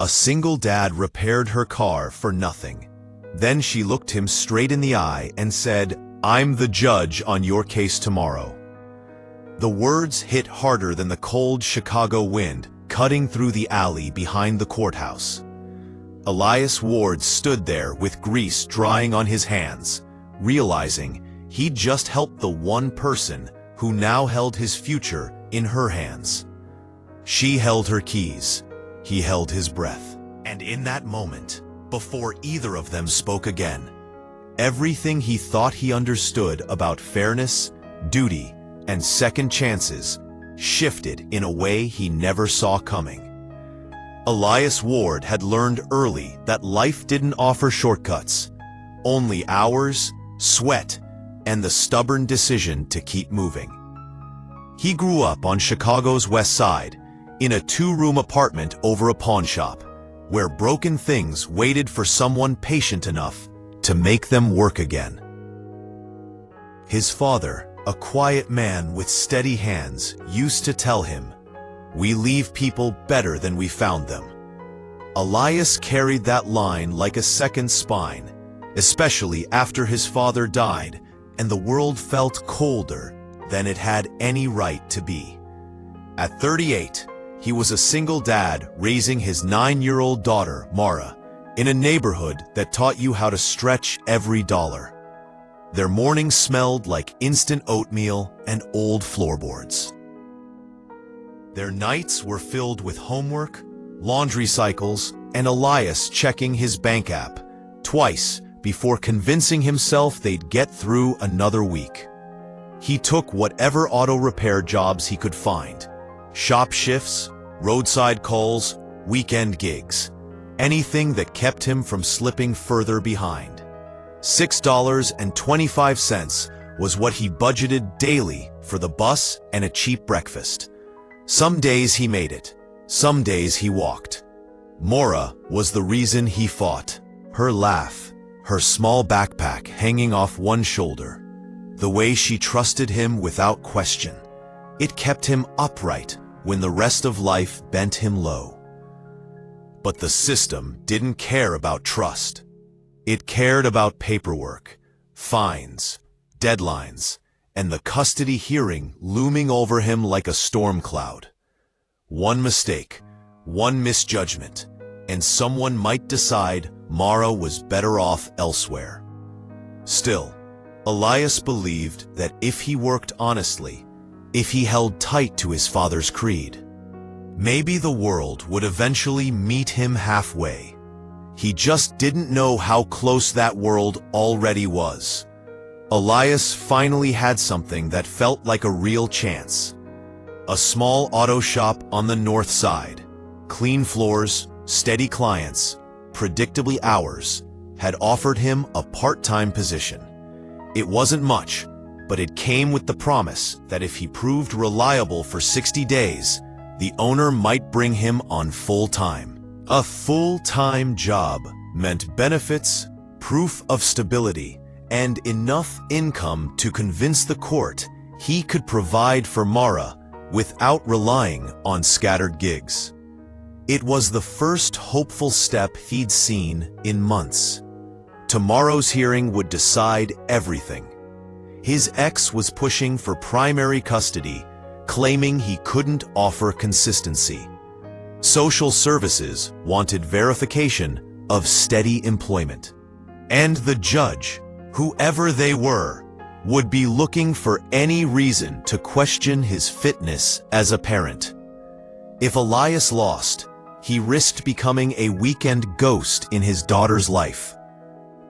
A single dad repaired her car for nothing. Then she looked him straight in the eye and said, "I'm the judge on your case tomorrow." The words hit harder than the cold Chicago wind cutting through the alley behind the courthouse. Elias Ward stood there with grease drying on his hands, realizing he'd just helped the one person who now held his future in her hands. She held her keys. He held his breath. And in that moment, before either of them spoke again, everything he thought he understood about fairness, duty, and second chances shifted in a way he never saw coming. Elias Ward had learned early that life didn't offer shortcuts, only hours, sweat, and the stubborn decision to keep moving. He grew up on Chicago's West Side, in a two-room apartment over a pawn shop, where broken things waited for someone patient enough to make them work again. His father, a quiet man with steady hands, used to tell him, "We leave people better than we found them." Elias carried that line like a second spine, especially after his father died and the world felt colder than it had any right to be. At 38, he was a single dad raising his 9-year-old daughter, Mara, in a neighborhood that taught you how to stretch every dollar. Their mornings smelled like instant oatmeal and old floorboards. Their nights were filled with homework, laundry cycles, and Elias checking his bank app twice before convincing himself they'd get through another week. He took whatever auto repair jobs he could find, shop shifts, roadside calls, weekend gigs, anything that kept him from slipping further behind. $6.25 was what he budgeted daily for the bus and a cheap breakfast. Some days he made it, some days he walked. Mora was the reason he fought. Her laugh, her small backpack hanging off one shoulder, the way she trusted him without question. It kept him upright when the rest of life bent him low. But the system didn't care about trust. It cared about paperwork, fines, deadlines, and the custody hearing looming over him like a storm cloud. One mistake, one misjudgment, and someone might decide Mara was better off elsewhere. Still, Elias believed that if he worked honestly, if he held tight to his father's creed, maybe the world would eventually meet him halfway. He just didn't know how close that world already was. Elias finally had something that felt like a real chance. A small auto shop on the north side, clean floors, steady clients, predictably hours, had offered him a part-time position. It wasn't much, but it came with the promise that if he proved reliable for 60 days, the owner might bring him on full-time. A full-time job meant benefits, proof of stability, and enough income to convince the court he could provide for Mara without relying on scattered gigs. It was the first hopeful step he'd seen in months. Tomorrow's hearing would decide everything. His ex was pushing for primary custody, claiming he couldn't offer consistency. Social services wanted verification of steady employment. And the judge, whoever they were, would be looking for any reason to question his fitness as a parent. If Elias lost, he risked becoming a weekend ghost in his daughter's life.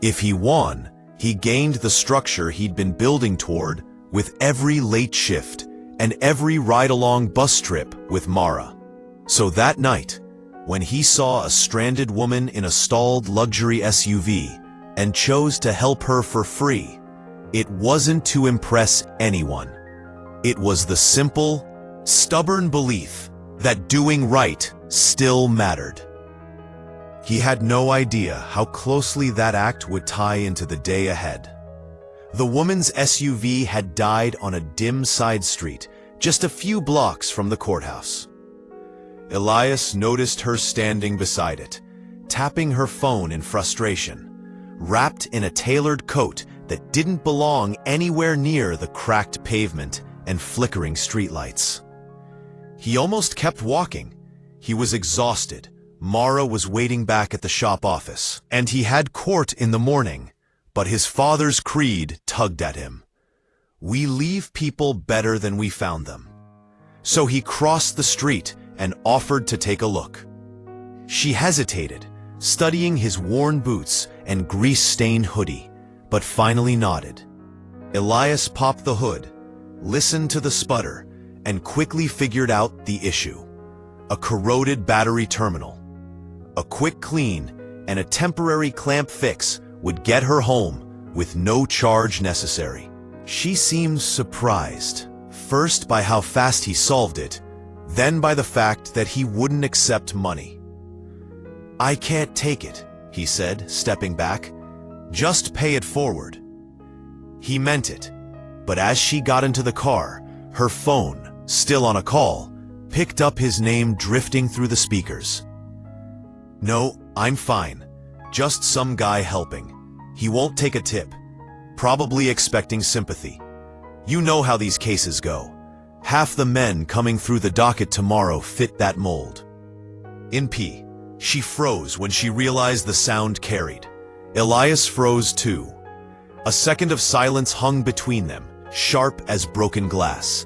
If he won, he gained the structure he'd been building toward with every late shift and every ride-along bus trip with Mara. So that night, when he saw a stranded woman in a stalled luxury SUV and chose to help her for free, it wasn't to impress anyone. It was the simple, stubborn belief that doing right still mattered. He had no idea how closely that act would tie into the day ahead. The woman's SUV had died on a dim side street just a few blocks from the courthouse. Elias noticed her standing beside it, tapping her phone in frustration, wrapped in a tailored coat that didn't belong anywhere near the cracked pavement and flickering streetlights. He almost kept walking. He was exhausted. Mara was waiting back at the shop office, and he had court in the morning, but his father's creed tugged at him. We leave people better than we found them. So he crossed the street and offered to take a look. She hesitated, studying his worn boots and grease-stained hoodie, but finally nodded. Elias popped the hood, listened to the sputter, and quickly figured out the issue. A corroded battery terminal. A quick clean and a temporary clamp fix would get her home with no charge necessary. She seemed surprised, first by how fast he solved it, then by the fact that he wouldn't accept money. "I can't take it," he said, stepping back. "Just pay it forward." He meant it, but as she got into the car, her phone, still on a call, picked up his name drifting through the speakers. "No, I'm fine. Just some guy helping. He won't take a tip. Probably expecting sympathy. You know how these cases go. Half the men coming through the docket tomorrow fit that mold." She froze when she realized the sound carried. Elias froze too. A second of silence hung between them, sharp as broken glass.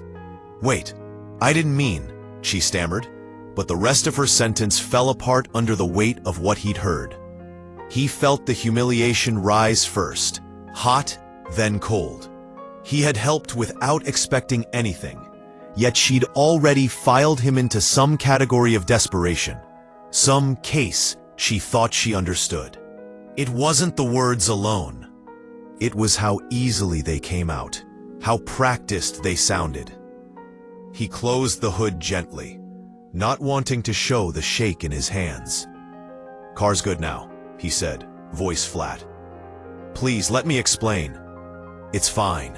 "Wait, I didn't mean," she stammered, but the rest of her sentence fell apart under the weight of what he'd heard. He felt the humiliation rise first, hot, then cold. He had helped without expecting anything, yet she'd already filed him into some category of desperation, some case she thought she understood. It wasn't the words alone. It was how easily they came out, how practiced they sounded. He closed the hood gently, not wanting to show the shake in his hands. "Car's good now," he said, voice flat. "Please let me explain. It's fine."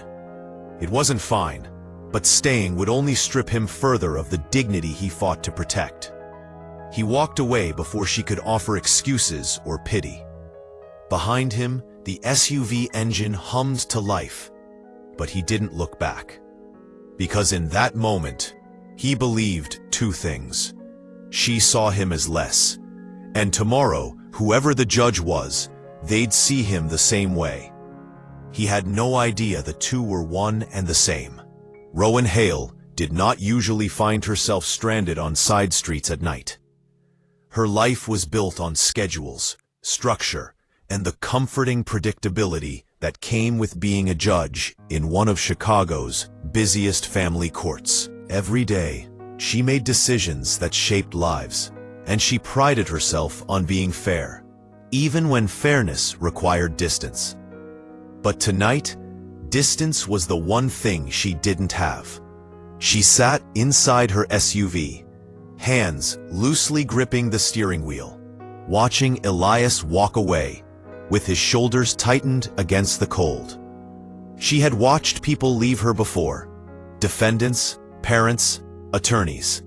It wasn't fine, but staying would only strip him further of the dignity he fought to protect. He walked away before she could offer excuses or pity. Behind him, the SUV engine hummed to life, but he didn't look back. Because in that moment, he believed two things. She saw him as less, and tomorrow, whoever the judge was, they'd see him the same way. He had no idea the two were one and the same. Rowan Hale did not usually find herself stranded on side streets at night. Her life was built on schedules, structure, and the comforting predictability that came with being a judge in one of Chicago's busiest family courts. Every day, she made decisions that shaped lives, and she prided herself on being fair, even when fairness required distance. But tonight, distance was the one thing she didn't have. She sat inside her SUV, hands loosely gripping the steering wheel, watching Elias walk away, with his shoulders tightened against the cold. She had watched people leave her before, defendants, parents, attorneys,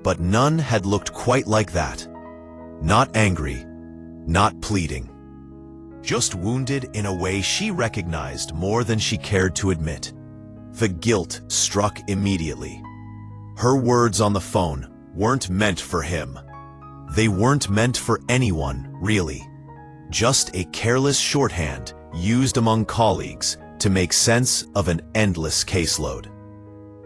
but none had looked quite like that. Not angry, not pleading. Just wounded in a way she recognized more than she cared to admit. The guilt struck immediately. Her words on the phone weren't meant for him. They weren't meant for anyone, really. Just a careless shorthand used among colleagues to make sense of an endless caseload.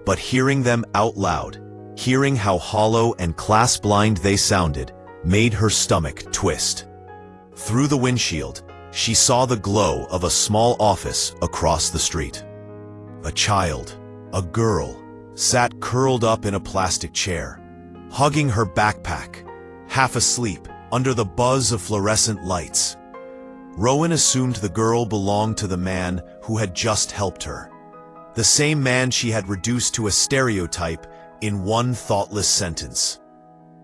But hearing them out loud, hearing how hollow and class-blind they sounded, made her stomach twist. Through the windshield, she saw the glow of a small office across the street. A child, a girl, sat curled up in a plastic chair, hugging her backpack, half asleep under the buzz of fluorescent lights. Rowan assumed the girl belonged to the man who had just helped her, the same man she had reduced to a stereotype in one thoughtless sentence.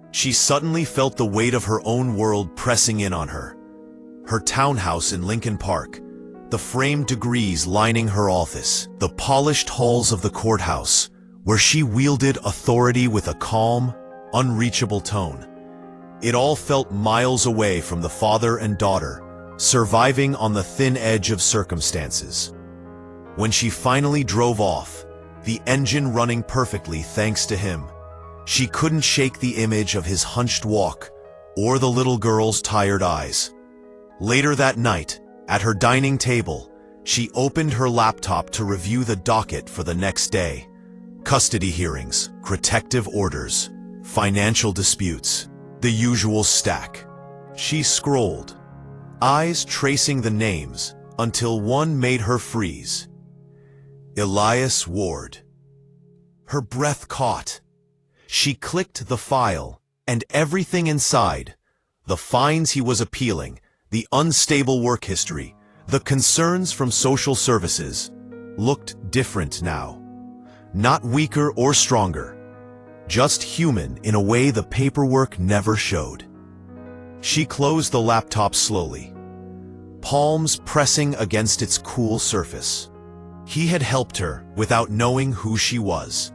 She suddenly felt the weight of her own world pressing in on her. Her townhouse in Lincoln Park, the framed degrees lining her office, the polished halls of the courthouse, where she wielded authority with a calm, unreachable tone. It all felt miles away from the father and daughter, surviving on the thin edge of circumstances. When she finally drove off, the engine running perfectly thanks to him, she couldn't shake the image of his hunched walk or the little girl's tired eyes. Later that night, at her dining table, she opened her laptop to review the docket for the next day. Custody hearings, protective orders, financial disputes, the usual stack. She scrolled, eyes tracing the names until one made her freeze. Elias Ward. Her breath caught. She clicked the file, and everything inside, the fines he was appealing, the unstable work history, the concerns from social services, looked different now. Not weaker or stronger, just human in a way the paperwork never showed. She closed the laptop slowly, palms pressing against its cool surface. He had helped her without knowing who she was,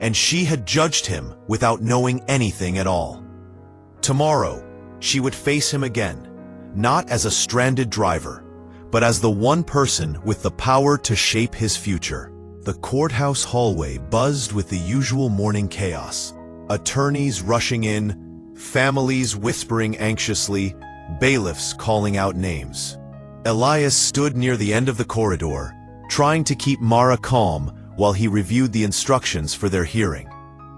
and she had judged him without knowing anything at all. Tomorrow, she would face him again, not as a stranded driver, but as the one person with the power to shape his future. The courthouse hallway buzzed with the usual morning chaos. Attorneys rushing in, families whispering anxiously, bailiffs calling out names. Elias stood near the end of the corridor, trying to keep Mara calm while he reviewed the instructions for their hearing.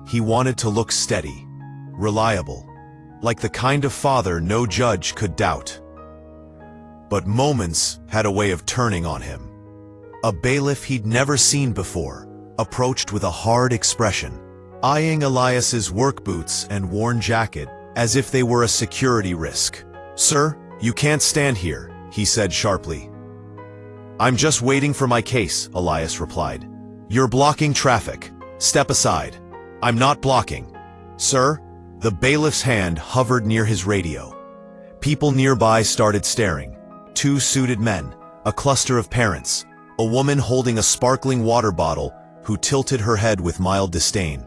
He wanted to look steady, reliable, like the kind of father no judge could doubt. But moments had a way of turning on him. A bailiff he'd never seen before approached with a hard expression, eyeing Elias's work boots and worn jacket as if they were a security risk. "Sir, you can't stand here," he said sharply. "I'm just waiting for my case," Elias replied. "You're blocking traffic. Step aside." "I'm not blocking." "Sir?" The bailiff's hand hovered near his radio. People nearby started staring. Two suited men, a cluster of parents, a woman holding a sparkling water bottle who tilted her head with mild disdain.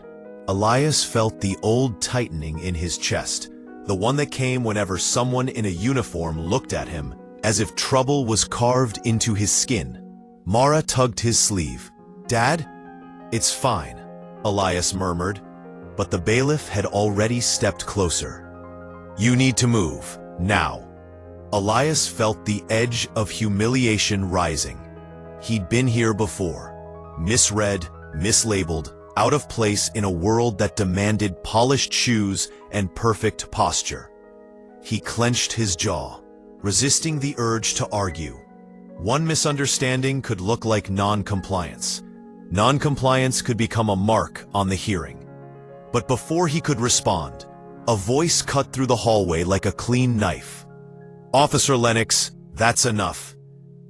Elias felt the old tightening in his chest, the one that came whenever someone in a uniform looked at him, as if trouble was carved into his skin. Mara tugged his sleeve. "Dad? It's fine," Elias murmured, but the bailiff had already stepped closer. "You need to move, now." Elias felt the edge of humiliation rising. He'd been here before, misread, mislabeled, out of place in a world that demanded polished shoes and perfect posture. He clenched his jaw, resisting the urge to argue. One misunderstanding could look like non-compliance. Non-compliance could become a mark on the hearing. But before he could respond, a voice cut through the hallway like a clean knife. "Officer Lennox, that's enough."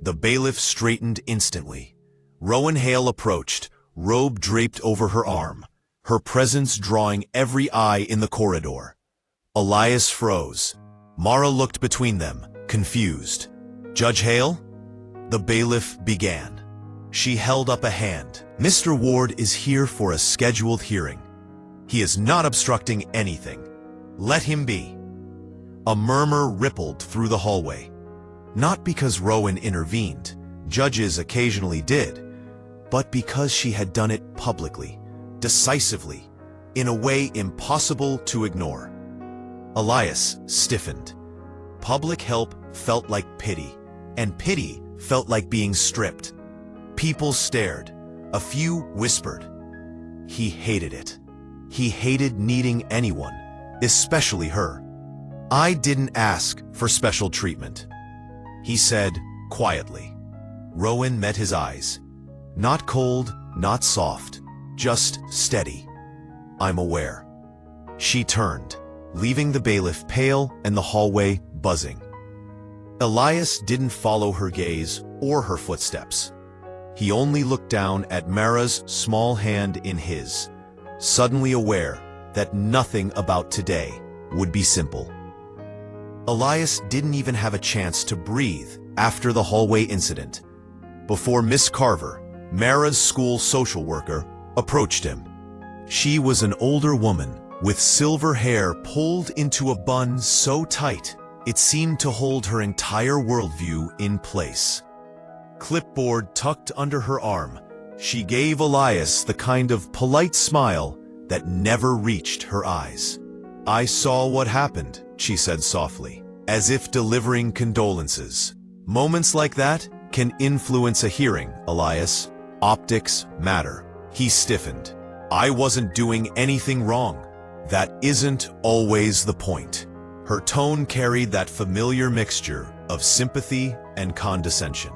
The bailiff straightened instantly. Rowan Hale approached, robe draped over her arm, her presence drawing every eye in the corridor. Elias froze. Mara looked between them, confused. "Judge Hale?" The bailiff began. She held up a hand. "Mr. Ward is here for a scheduled hearing. He is not obstructing anything. Let him be." A murmur rippled through the hallway. Not because Rowan intervened, judges occasionally did, but because she had done it publicly, decisively, in a way impossible to ignore. Elias stiffened. Public help felt like pity, and pity felt like being stripped. People stared. A few whispered. He hated it. He hated needing anyone, especially her. "I didn't ask for special treatment," he said quietly. Rowan met his eyes. Not cold, not soft, just steady. "I'm aware." She turned, leaving the bailiff pale and the hallway buzzing. Elias didn't follow her gaze or her footsteps. He only looked down at Mara's small hand in his, suddenly aware that nothing about today would be simple. Elias didn't even have a chance to breathe after the hallway incident, before Miss Carver, Mara's school social worker, approached him. She was an older woman, with silver hair pulled into a bun so tight it seemed to hold her entire worldview in place. Clipboard tucked under her arm, she gave Elias the kind of polite smile that never reached her eyes. "I saw what happened," she said softly, as if delivering condolences. "Moments like that can influence a hearing, Elias. Optics matter." He stiffened. "I wasn't doing anything wrong. That isn't always the point." Her tone carried that familiar mixture of sympathy and condescension.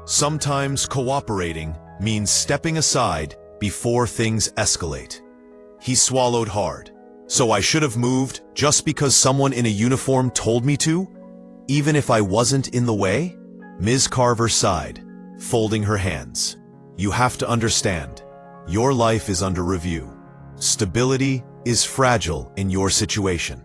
Sometimes cooperating means stepping aside before things escalate. He swallowed hard. "So I should have moved just because someone in a uniform told me to, even if I wasn't in the way?" Ms. Carver sighed, folding her hands. "You have to understand, your life is under review. Stability is fragile in your situation.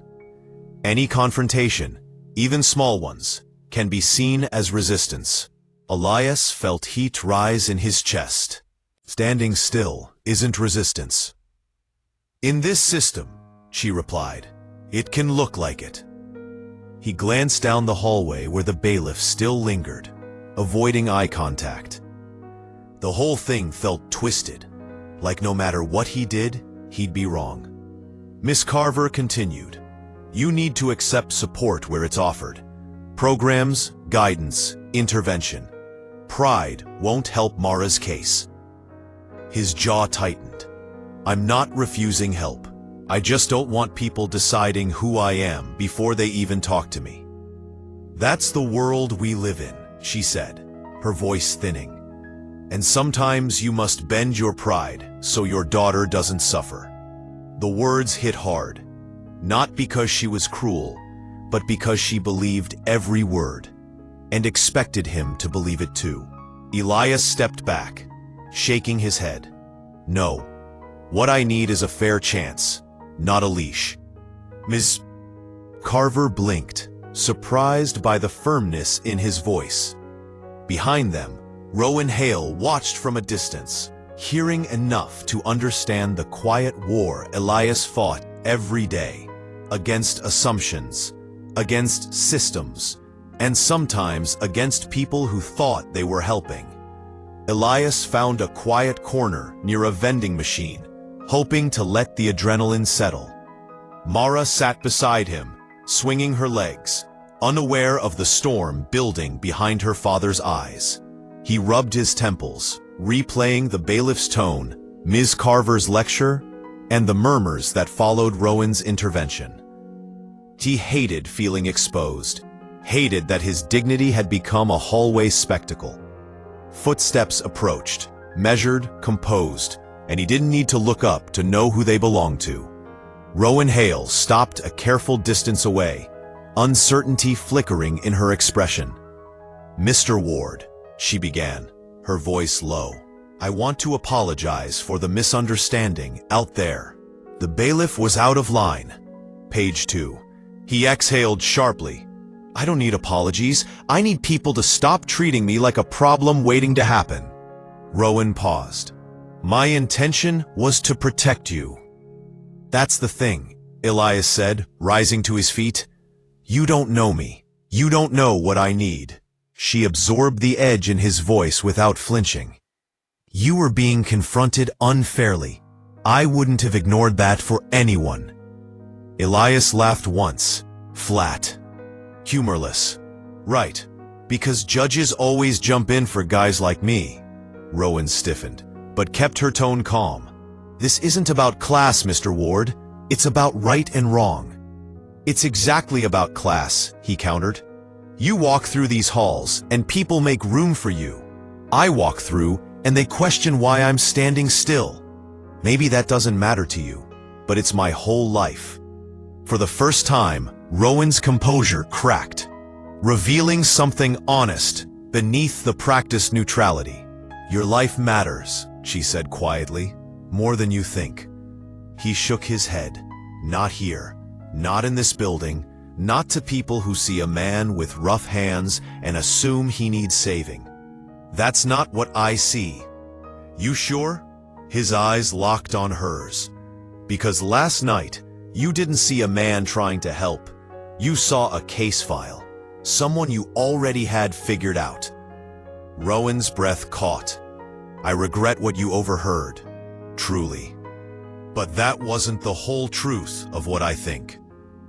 Any confrontation, even small ones, can be seen as resistance." Elias felt heat rise in his chest. "Standing still isn't resistance." "In this system," she replied, "it can look like it." He glanced down the hallway where the bailiff still lingered, avoiding eye contact. The whole thing felt twisted, like no matter what he did, he'd be wrong. Miss Carver continued, "You need to accept support where it's offered. Programs, guidance, intervention. Pride won't help Mara's case." His jaw tightened. "I'm not refusing help. I just don't want people deciding who I am before they even talk to me." "That's the world we live in," she said, her voice thinning. "And sometimes you must bend your pride so your daughter doesn't suffer." The words hit hard, not because she was cruel, but because she believed every word, and expected him to believe it too. Elias stepped back, shaking his head. "No. What I need is a fair chance, not a leash." Ms. Carver blinked, surprised by the firmness in his voice. Behind them, Rowan Hale watched from a distance, hearing enough to understand the quiet war Elias fought every day, against assumptions, against systems, and sometimes against people who thought they were helping. Elias found a quiet corner near a vending machine, hoping to let the adrenaline settle. Mara sat beside him, swinging her legs, unaware of the storm building behind her father's eyes. He rubbed his temples, replaying the bailiff's tone, Ms. Carver's lecture, and the murmurs that followed Rowan's intervention. He hated feeling exposed, hated that his dignity had become a hallway spectacle. Footsteps approached, measured, composed, and he didn't need to look up to know who they belonged to. Rowan Hale stopped a careful distance away, uncertainty flickering in her expression. "Mr. Ward," she began, her voice low, "I want to apologize for the misunderstanding out there." The bailiff was out of line. Page 2. He exhaled sharply. "I don't need apologies. I need people to stop treating me like a problem waiting to happen." Rowan paused. "My intention was to protect you." "That's the thing," Elias said, rising to his feet. "You don't know me. You don't know what I need." She absorbed the edge in his voice without flinching. "You were being confronted unfairly. I wouldn't have ignored that for anyone." Elias laughed once, flat, humorless. "Right, because judges always jump in for guys like me." Rowan stiffened, but kept her tone calm. "This isn't about class, Mr. Ward. It's about right and wrong." "It's exactly about class," he countered. "You walk through these halls, and people make room for you. I walk through, and they question why I'm standing still. Maybe that doesn't matter to you, but it's my whole life." For the first time, Rowan's composure cracked, revealing something honest beneath the practiced neutrality. "Your life matters," she said quietly, "more than you think." He shook his head. "Not here, not in this building, not to people who see a man with rough hands and assume he needs saving. That's not what I see." "You sure?" His eyes locked on hers. "Because last night, You didn't see a man trying to help. You saw a case file. Someone you already had figured out. Rowan's breath caught. I regret what you overheard. Truly. But that wasn't the whole truth of what I think.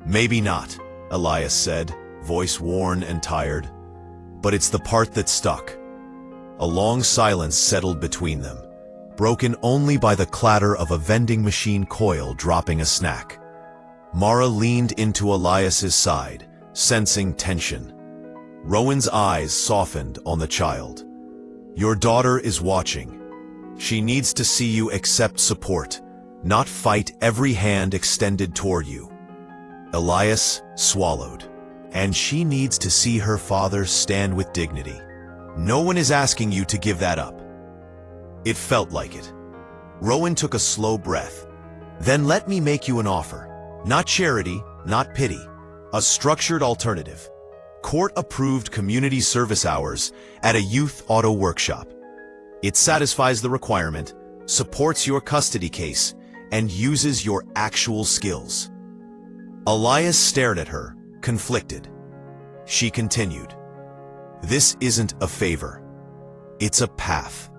Maybe not, Elias said, voice worn and tired. But it's the part that stuck. A long silence settled between them, broken only by the clatter of a vending machine coil dropping a snack. Mara leaned into Elias's side, sensing tension. Rowan's eyes softened on the child. Your daughter is watching. She needs to see you accept support, not fight every hand extended toward you. Elias swallowed. And she needs to see her father stand with dignity. No one is asking you to give that up. It felt like it. Rowan took a slow breath. Then let me make you an offer. Not charity, not pity. A structured alternative. Court-approved community service hours at a youth auto workshop. It satisfies the requirement, supports your custody case, and uses your actual skills. Elias stared at her, conflicted. She continued. This isn't a favor. It's a path.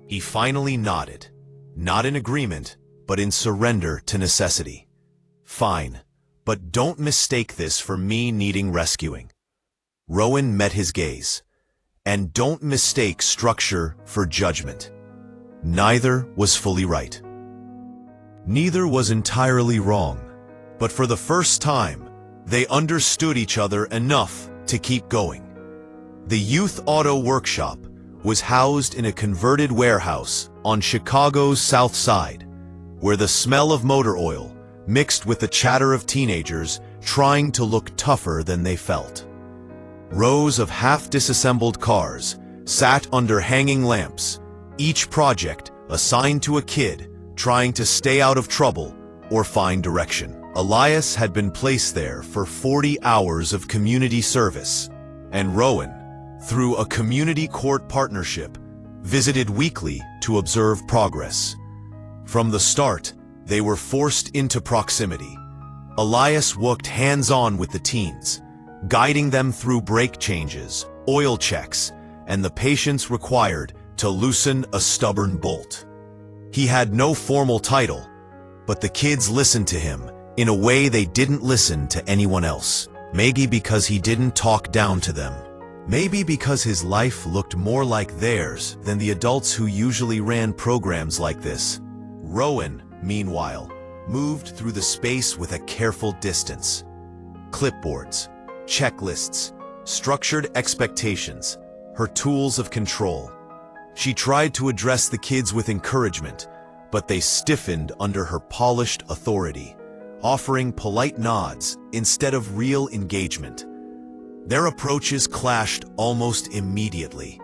He finally nodded, not in agreement, but in surrender to necessity. Fine, but don't mistake this for me needing rescuing. Rowan met his gaze. And don't mistake structure for judgment. Neither was fully right. Neither was entirely wrong, but for the first time, they understood each other enough to keep going. The youth auto workshop was housed in a converted warehouse on Chicago's South Side, where the smell of motor oil mixed with the chatter of teenagers trying to look tougher than they felt. Rows of half-disassembled cars sat under hanging lamps, each project assigned to a kid trying to stay out of trouble or find direction. Elias had been placed there for 40 hours of community service, and Rowan, through a community court partnership, visited weekly to observe progress. From the start, they were forced into proximity. Elias worked hands-on with the teens, guiding them through brake changes, oil checks, and the patience required to loosen a stubborn bolt. He had no formal title, but the kids listened to him in a way they didn't listen to anyone else. Maybe because he didn't talk down to them. Maybe because his life looked more like theirs than the adults who usually ran programs like this. Rowan, meanwhile, moved through the space with a careful distance. Clipboards, checklists, structured expectations, her tools of control. She tried to address the kids with encouragement, but they stiffened under her polished authority, offering polite nods instead of real engagement. Their approaches clashed almost immediately.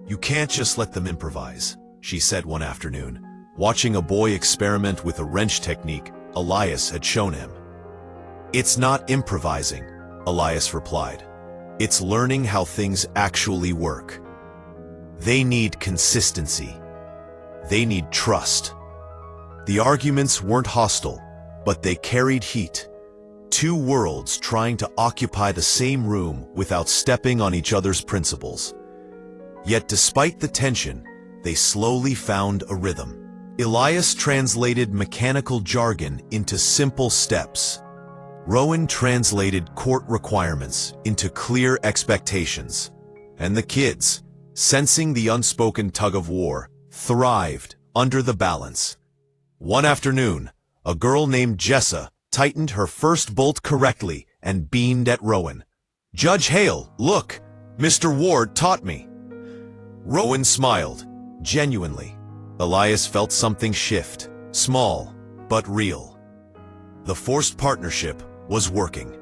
You can't just let them improvise, she said one afternoon, watching a boy experiment with a wrench technique Elias had shown him. It's not improvising, Elias replied. It's learning how things actually work. They need consistency. They need trust. The arguments weren't hostile, but they carried heat. Two worlds trying to occupy the same room without stepping on each other's principles. Yet despite the tension, they slowly found a rhythm. Elias translated mechanical jargon into simple steps. Rowan translated court requirements into clear expectations. And the kids, sensing the unspoken tug-of-war, thrived under the balance. One afternoon, a girl named Jessa tightened her first bolt correctly and beamed at Rowan. "Judge Hale, look, Mr. Ward taught me." Rowan smiled, genuinely. Elias felt something shift, small, but real. The forced partnership was working.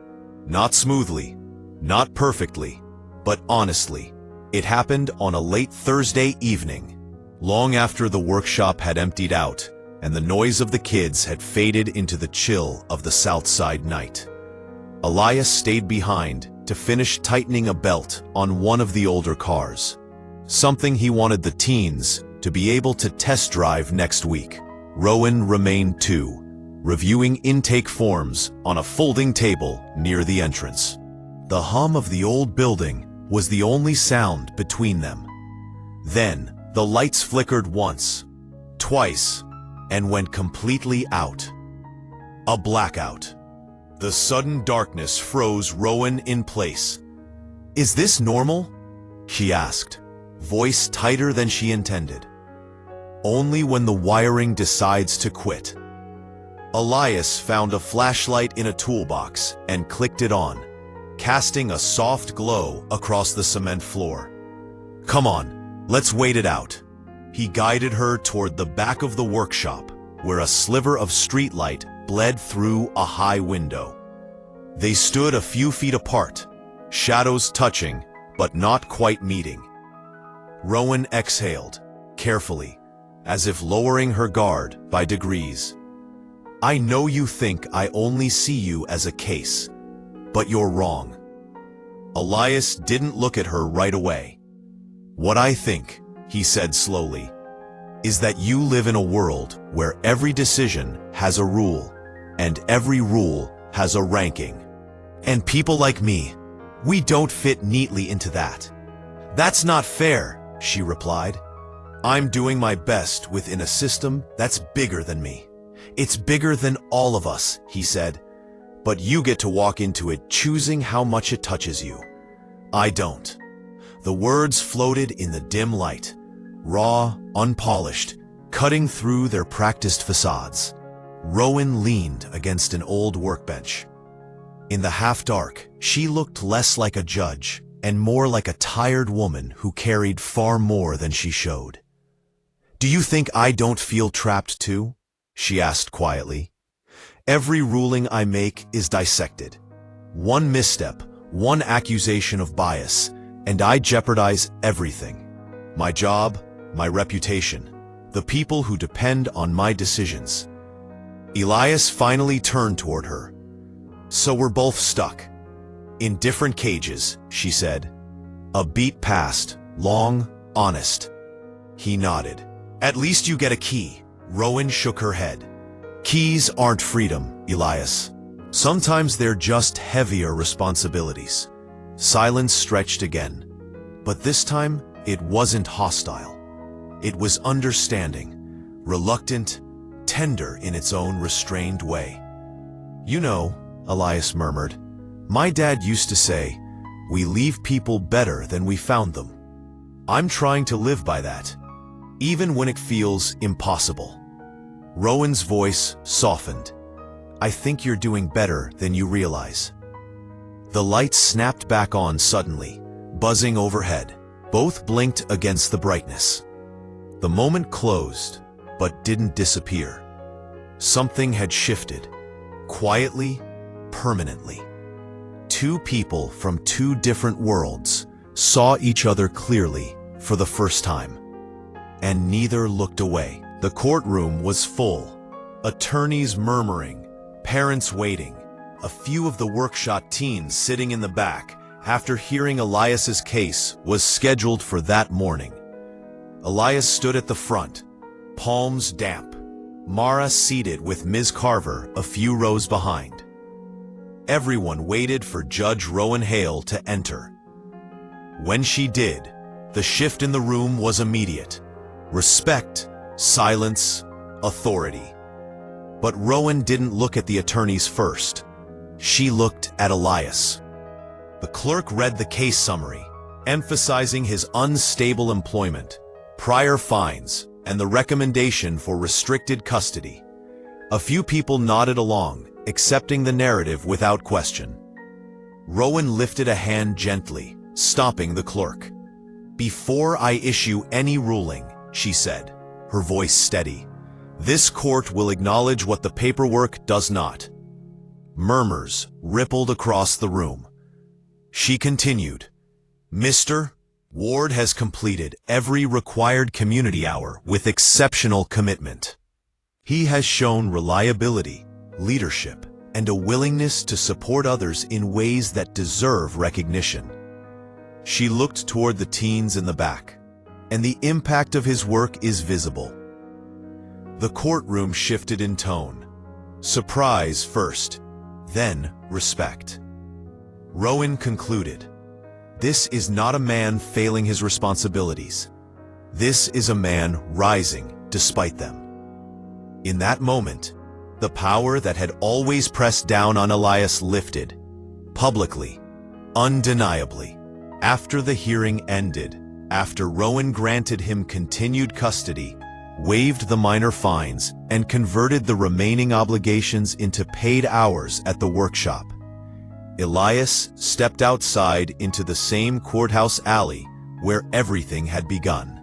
Not smoothly, not perfectly, but honestly. It happened on a late Thursday evening, long after the workshop had emptied out and the noise of the kids had faded into the chill of the South Side night. Elias stayed behind to finish tightening a belt on one of the older cars, something he wanted the teens to be able to test drive next week. Rowan remained too, reviewing intake forms on a folding table near the entrance. The hum of the old building was the only sound between them. Then, the lights flickered once, twice, and went completely out. A blackout. The sudden darkness froze Rowan in place. "Is this normal?" she asked, voice tighter than she intended. "Only when the wiring decides to quit." Elias found a flashlight in a toolbox and clicked it on, casting a soft glow across the cement floor. "Come on, let's wait it out." He guided her toward the back of the workshop, where a sliver of streetlight bled through a high window. They stood a few feet apart, shadows touching, but not quite meeting. Rowan exhaled, carefully, as if lowering her guard by degrees. "I know you think I only see you as a case, but you're wrong." Elias didn't look at her right away. "What I think," he said slowly, "is that you live in a world where every decision has a rule, and every rule has a ranking. And people like me, we don't fit neatly into that." "That's not fair," she replied. "I'm doing my best within a system that's bigger than me." "It's bigger than all of us," he said. "But you get to walk into it choosing how much it touches you. I don't." The words floated in the dim light, raw, unpolished, cutting through their practiced facades. Rowan leaned against an old workbench. In the half-dark, she looked less like a judge and more like a tired woman who carried far more than she showed. "Do you think I don't feel trapped too?" she asked quietly. "Every ruling I make is dissected. One misstep, one accusation of bias, and I jeopardize everything. My job, my reputation, the people who depend on my decisions." Elias finally turned toward her. "So we're both stuck. In different cages," she said. A beat passed, long, honest. He nodded. "At least you get a key." Rowan shook her head. "Keys aren't freedom, Elias. Sometimes they're just heavier responsibilities." Silence stretched again. But this time, it wasn't hostile. It was understanding, reluctant, tender in its own restrained way. "You know," Elias murmured, "my dad used to say, we leave people better than we found them. I'm trying to live by that, even when it feels impossible." Rowan's voice softened. "I think you're doing better than you realize." The lights snapped back on suddenly, buzzing overhead. Both blinked against the brightness. The moment closed, but didn't disappear. Something had shifted, quietly, permanently. Two people from two different worlds saw each other clearly for the first time, and neither looked away. The courtroom was full, attorneys murmuring, parents waiting, a few of the workshop teens sitting in the back after hearing Elias's case was scheduled for that morning. Elias stood at the front, palms damp, Mara seated with Ms. Carver a few rows behind. Everyone waited for Judge Rowan Hale to enter. When she did, the shift in the room was immediate. Respect, silence, authority. But Rowan didn't look at the attorneys first. She looked at Elias. The clerk read the case summary, emphasizing his unstable employment, prior fines, and the recommendation for restricted custody. A few people nodded along, accepting the narrative without question. Rowan lifted a hand gently, stopping the clerk. "Before I issue any ruling," she said, her voice steady, "this court will acknowledge what the paperwork does not." Murmurs rippled across the room. She continued, "Mr. Ward has completed every required community hour with exceptional commitment. He has shown reliability, leadership, and a willingness to support others in ways that deserve recognition." She looked toward the teens in the back, and the impact of his work is visible. The courtroom shifted in tone. Surprise first, then respect. Rowan concluded, "This is not a man failing his responsibilities. This is a man rising despite them." In that moment, the power that had always pressed down on Elias lifted, publicly, undeniably. After the hearing ended, after Rowan granted him continued custody, waived the minor fines, and converted the remaining obligations into paid hours at the workshop, Elias stepped outside into the same courthouse alley where everything had begun.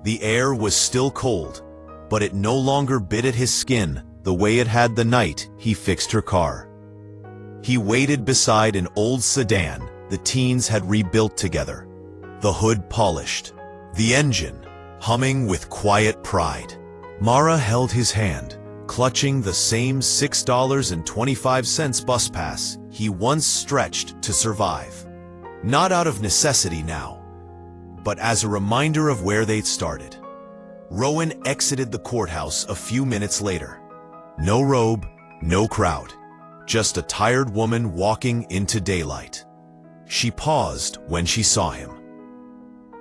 The air was still cold, but it no longer bit at his skin the way it had the night he fixed her car. He waited beside an old sedan the teens had rebuilt together, the hood polished, the engine humming with quiet pride. Mara held his hand, clutching the same $6.25 bus pass he once stretched to survive. Not out of necessity now, but as a reminder of where they'd started. Rowan exited the courthouse a few minutes later. No robe, no crowd, just a tired woman walking into daylight. She paused when she saw him.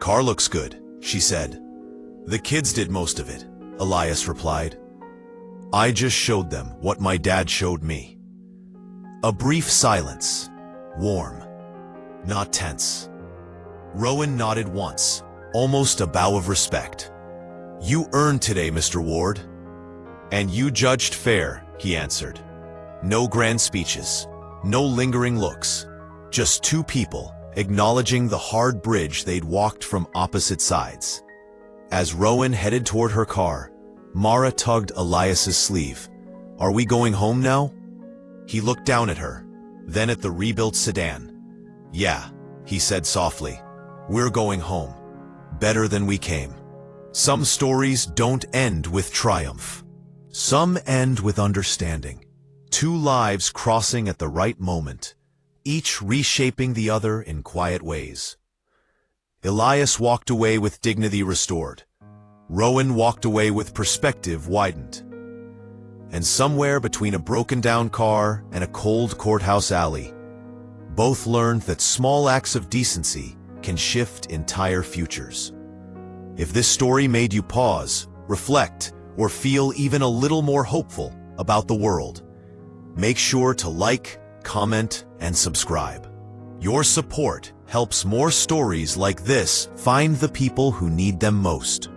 "Car looks good," she said. "The kids did most of it," Elias replied. "I just showed them what my dad showed me." A brief silence, warm, not tense. Rowan nodded once, almost a bow of respect. "You earned today, Mr. Ward." "And you judged fair," he answered. No grand speeches, no lingering looks, just two people acknowledging the hard bridge they'd walked from opposite sides. As Rowan headed toward her car, Mara tugged Elias's sleeve. "Are we going home now?" He looked down at her, then at the rebuilt sedan. "Yeah," he said softly, "we're going home. Better than we came." Some stories don't end with triumph. Some end with understanding. Two lives crossing at the right moment, each reshaping the other in quiet ways. Elias walked away with dignity restored. Rowan walked away with perspective widened. And somewhere between a broken-down car and a cold courthouse alley, both learned that small acts of decency can shift entire futures. If this story made you pause, reflect, or feel even a little more hopeful about the world, make sure to like, comment, and subscribe. Your support helps more stories like this find the people who need them most.